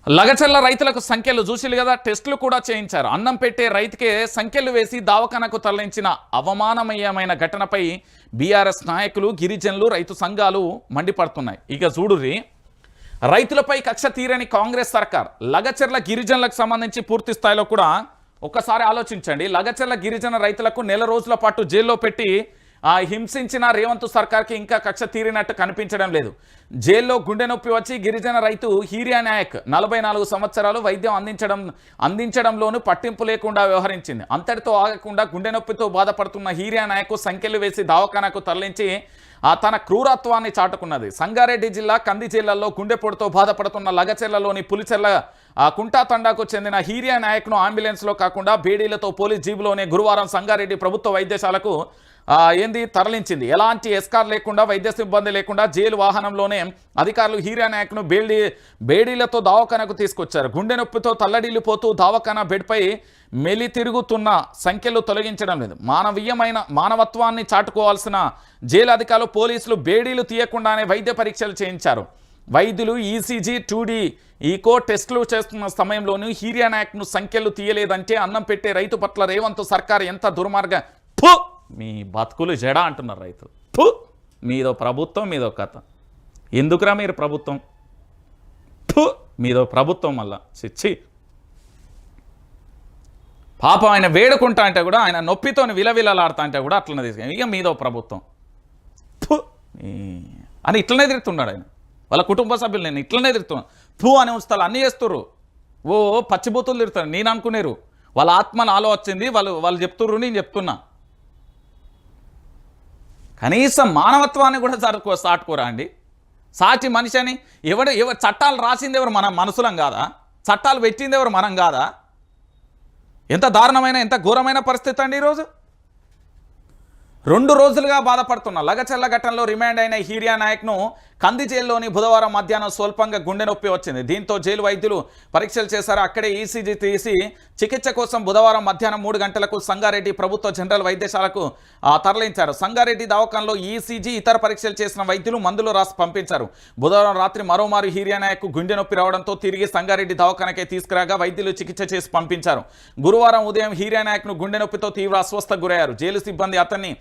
లగచర్ల రైతులకు సంఖ్యలు చూసిలు కదా, టెస్టులు కూడా చేయించారు. అన్నం పెట్టే రైతుకే సంఖ్యలు వేసి దవాఖానకు తరలించిన అవమానమయమైన ఘటనపై బీఆర్ఎస్ నాయకులు, గిరిజనులు, రైతు సంఘాలు మండిపడుతున్నాయి. ఇక చూడుర్రి, రైతులపై కక్ష తీరని కాంగ్రెస్ సర్కార్ లగచర్ల గిరిజనులకు సంబంధించి పూర్తి స్థాయిలో కూడా ఒక్కసారి ఆలోచించండి. లగచర్ల గిరిజన రైతులకు నెల రోజుల పాటు జైల్లో పెట్టి హింసించిన రేవంత్ సర్కార్కి ఇంకా కక్ష తీరినట్టు కనిపించడం లేదు. జైల్లో గుండె నొప్పి వచ్చి గిరిజన రైతు హీరియా నాయక్ 44 సంవత్సరాలు వైద్యం అందించడంలోనూ పట్టింపు లేకుండా వ్యవహరించింది. అంతటితో ఆగకుండా గుండె నొప్పితో బాధపడుతున్న హీరియా నాయక్ సంఖ్యలు వేసి దవాఖానకు తరలించి తన క్రూరత్వాన్ని చాటుకున్నది. సంగారెడ్డి జిల్లా కంది జిల్లాలో గుండెపోటుతో బాధపడుతున్న లగచెర్లలోని పులిచెర్ల కుంటా తండాకు చెందిన హీరియా నాయక్ను అంబులెన్స్లో కాకుండా బేడీలతో పోలీస్ జీబులోనే గురువారం సంగారెడ్డి ప్రభుత్వ వైద్యశాలకు తరలించింది. ఎలాంటి ఎస్కార్ లేకుండా, వైద్య సిబ్బంది లేకుండా జైలు వాహనంలోనే అధికారులు హీరియా నాయక్ను బేడీలతో దవాఖానకు తీసుకొచ్చారు. గుండె నొప్పితో తల్లడిల్లిపోతూ దవాఖానా బెడ్పై మెలి తిరుగుతున్న సంఖ్యలు తొలగించడం లేదు. మానవత్వాన్ని చాటుకోవాల్సిన జైలు అధికారులు, పోలీసులు బేడీలు తీయకుండానే వైద్య పరీక్షలు చేయించారు. వైద్యులు ఈసీజీ, 2D ఈకో టెస్టులు చేస్తున్న సమయంలోనూ హీరియా నాయక్ను సంఖ్యలు తీయలేదంటే అన్నం పెట్టే రైతు పట్ల రేవంత్ సర్కార్ ఎంత దుర్మార్గ మీ బతుకులు జడ అంటున్నారు రైతు. మీదో ప్రభుత్వం, మీదో కథ. ఎందుకురా మీరు ప్రభుత్వం? మీదో ప్రభుత్వం మళ్ళా చిచ్చి. పాపం ఆయన వేడుకుంటా అంటే కూడా, ఆయన నొప్పితోని విలవిలలాడుతా అంటే కూడా అట్లనే తీసుకు ఇక మీదో ప్రభుత్వం అని ఇట్లనే తిరుగుతున్నాడు ఆయన. వాళ్ళ కుటుంబ సభ్యులు నేను ఇట్లనే తిరుగుతున్నాను అని ఉంచుతారు, అన్నీ చేస్తుర్రు. పచ్చిబూతులు తిరుగుతారు. నేను అనుకునేరు వాళ్ళ ఆత్మను ఆలోచించింది, వాళ్ళు చెప్తుర్రు, నేను చెప్తున్నా. కనీసం మానవత్వాన్ని కూడా సాటుకోరా అండి. సాటి మనిషి అని ఎవరు చట్టాలు రాసింది ఎవరు? మన మనసులం కాదా? చట్టాలు పెట్టింది ఎవరు? మనం కాదా? ఎంత దారుణమైన, ఎంత ఘోరమైన పరిస్థితి అండి ఈరోజు. 2 రోజులుగా బాధపడుతున్న లగచర్ల ఘటనలో రిమాండ్ అయిన హీరియా నాయక్ను కంది జైల్లోని బుధవారం మధ్యాహ్నం స్వల్పంగా గుండె నొప్పి వచ్చింది. దీంతో జైలు వైద్యులు పరీక్షలు చేశారు. అక్కడే ఈసీజీ తీసి చికిత్స కోసం బుధవారం మధ్యాహ్నం 3 గంటలకు సంగారెడ్డి ప్రభుత్వ జనరల్ వైద్యశాలకు తరలించారు. సంగారెడ్డి దవాఖానలో ఈసీజీ, ఇతర పరీక్షలు చేసిన వైద్యులు మందులు రాసి పంపించారు. బుధవారం రాత్రి మరోమారు హీరియా నాయక్ గుండె నొప్పి రావడంతో తిరిగి సంగారెడ్డి దవాఖానకే తీసుకురాగా వైద్యులు చికిత్స చేసి పంపించారు. గురువారం ఉదయం హీరియా నాయక్ను గుండె నొప్పితో తీవ్ర అస్వస్థకు గురయ్యారు. జైలు సిబ్బంది అతన్ని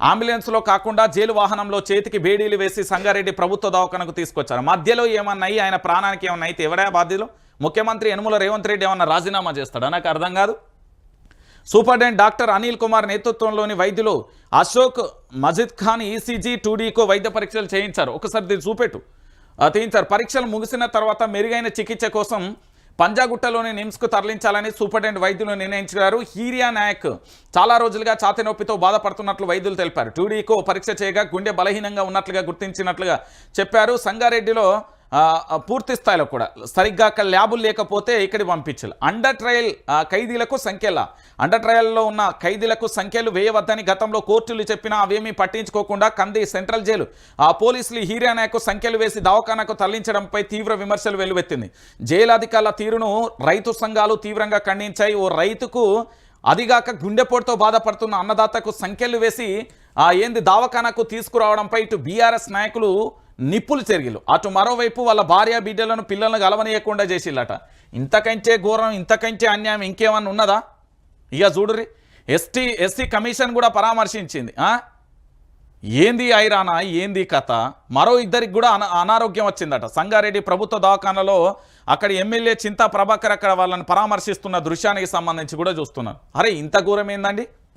అంబులెన్స్లో కాకుండా జైలు వాహనంలో చేతికి బేడీలు వేసి సంగారెడ్డి ప్రభుత్వ దవాఖానకు తీసుకొచ్చారు. మధ్యలో ఏమన్నాయి, ఆయన ప్రాణానికి ఏమన్నా అయితే ఎవరా బాధ్యులు? ముఖ్యమంత్రి యనుమల రేవంత్ రెడ్డి ఏమన్నా రాజీనామా చేస్తాడా? నాకు అర్థం కాదు. సూపరింటెండెంట్ డాక్టర్ అనిల్ కుమార్ నేతృత్వంలోని వైద్యులు అశోక్ మజిద్ ఖాన్ ఈసీజీ, 2Dకో వైద్య పరీక్షలు చేయించారు. ఒకసారి దీన్ని చూపెట్టు తీయించారు. పరీక్షలు ముగిసిన తర్వాత మెరుగైన చికిత్స కోసం పంజాగుట్టలోని నిమ్స్కు తరలించాలని సూపరింటెండెంట్ వైద్యులు నిర్ణయించారు. హీరియా నాయక్ చాలా రోజులుగా ఛాతీ నొప్పితో బాధపడుతున్నట్లు వైద్యులు తెలిపారు. 2Dకో పరీక్ష చేయగా గుండె బలహీనంగా ఉన్నట్లుగా గుర్తించినట్లుగా చెప్పారు. సంగారెడ్డిలో పూర్తి స్థాయిలో కూడా సరిగ్గా అక్కడ ల్యాబులు లేకపోతే ఇక్కడికి పంపించాలి. అండర్ ట్రయల్ ఖైదీలకు అండర్ ట్రయల్లో ఉన్న ఖైదీలకు సంఖ్యలు వేయవద్దని గతంలో కోర్టులు చెప్పినా అవేమీ పట్టించుకోకుండా కంది సెంట్రల్ జైలు పోలీసులు హీరియా నాయక్ సంఖ్యలు వేసి దవాఖానకు తరలించడంపై తీవ్ర విమర్శలు వెల్లువెత్తింది. జైలు అధికారుల తీరును రైతు సంఘాలు తీవ్రంగా ఖండించాయి. ఓ రైతుకు, అదిగాక గుండెపోటుతో బాధపడుతున్న అన్నదాతకు సంఖ్యలు వేసి దవాఖానకు తీసుకురావడంపై ఇటు బీఆర్ఎస్ నాయకులు నిప్పులు చెరిగిలు, అటు మరోవైపు వాళ్ళ భార్య బిడ్డలను, పిల్లలను గలవనీయకుండా చేసిల్లట. ఇంతకంటే ఘోరం, ఇంతకంటే అన్యాయం ఇంకేమన్నా ఉన్నదా? ఇక చూడుర్రి, ఎస్సీ కమిషన్ కూడా పరామర్శించింది. ఏంది ఐరానా, ఏంది కథ? మరో 2 కూడా అనారోగ్యం వచ్చిందట. సంగారెడ్డి ప్రభుత్వ దవాఖానలో అక్కడ ఎమ్మెల్యే చింతా ప్రభాకర్ అక్కడ వాళ్ళని పరామర్శిస్తున్న దృశ్యానికి సంబంధించి కూడా చూస్తున్నారు. అరే ఇంత ఘోరం ఏందండి?